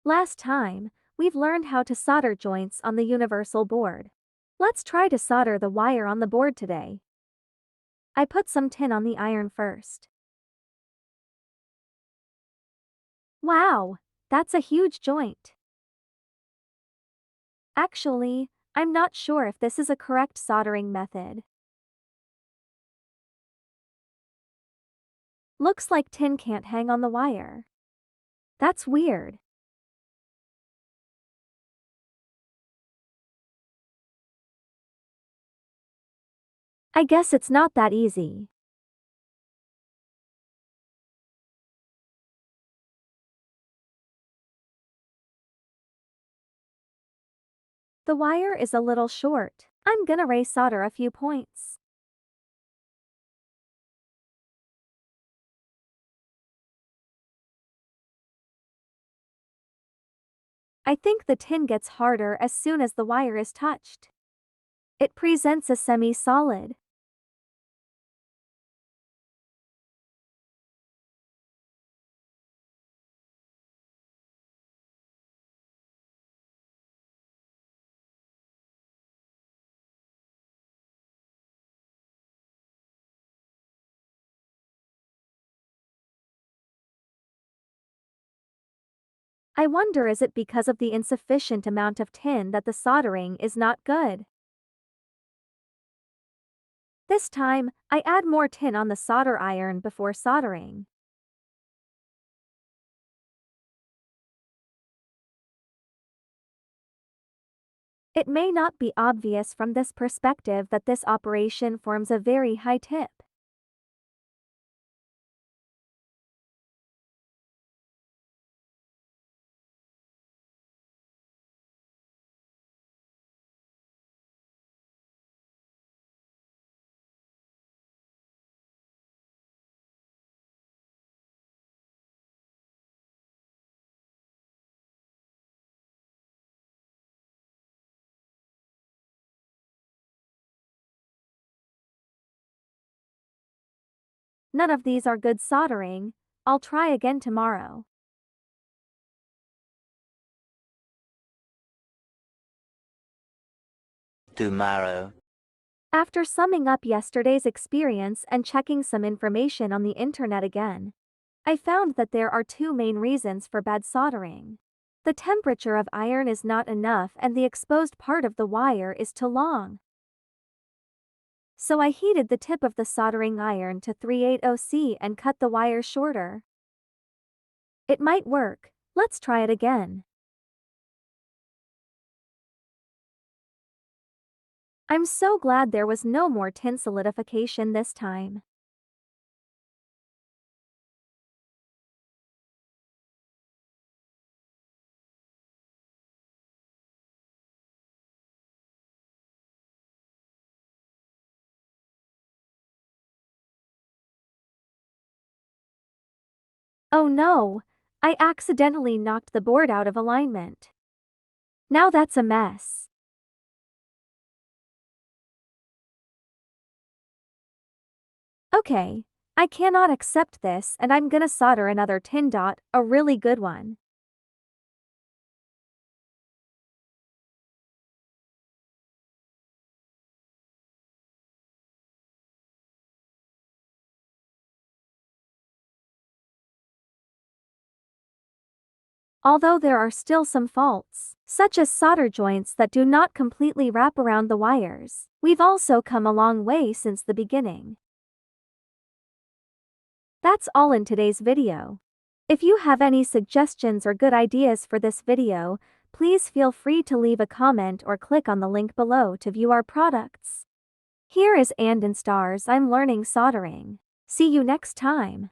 Last time, we've learned how to solder joints on the universal board. Let's try to solder the wire on the board today. I put some tin on the iron first. Wow, that's a huge joint. Actually, I'm not sure if this is a correct soldering method. Looks like tin can't hang on the wire. That's weird. I guess it's not that easy. The wire is a little short. I'm gonna re-solder a few points. I think the tin gets harder as soon as the wire is touched. It presents a semi-solid. I wonder, is it because of the insufficient amount of tin that the soldering is not good? This time, I add more tin on the solder iron before soldering. It may not be obvious from this perspective that this operation forms a very high tip. None of these are good soldering. I'll try again tomorrow. Tomorrow. After summing up yesterday's experience and checking some information on the internet again, I found that there are two main reasons for bad soldering. The temperature of iron is not enough and the exposed part of the wire is too long. So I heated the tip of the soldering iron to 380°C and cut the wire shorter. It might work. Let's try it again. I'm so glad there was no more tin solidification this time. Oh no! I accidentally knocked the board out of alignment. Now that's a mess. Okay, I cannot accept this and I'm gonna solder another tin dot, a really good one. Although there are still some faults, such as solder joints that do not completely wrap around the wires, we've also come a long way since the beginning. That's all in today's video. If you have any suggestions or good ideas for this video, please feel free to leave a comment or click on the link below to view our products. Here is Andonstar I'm Learning Soldering. See you next time.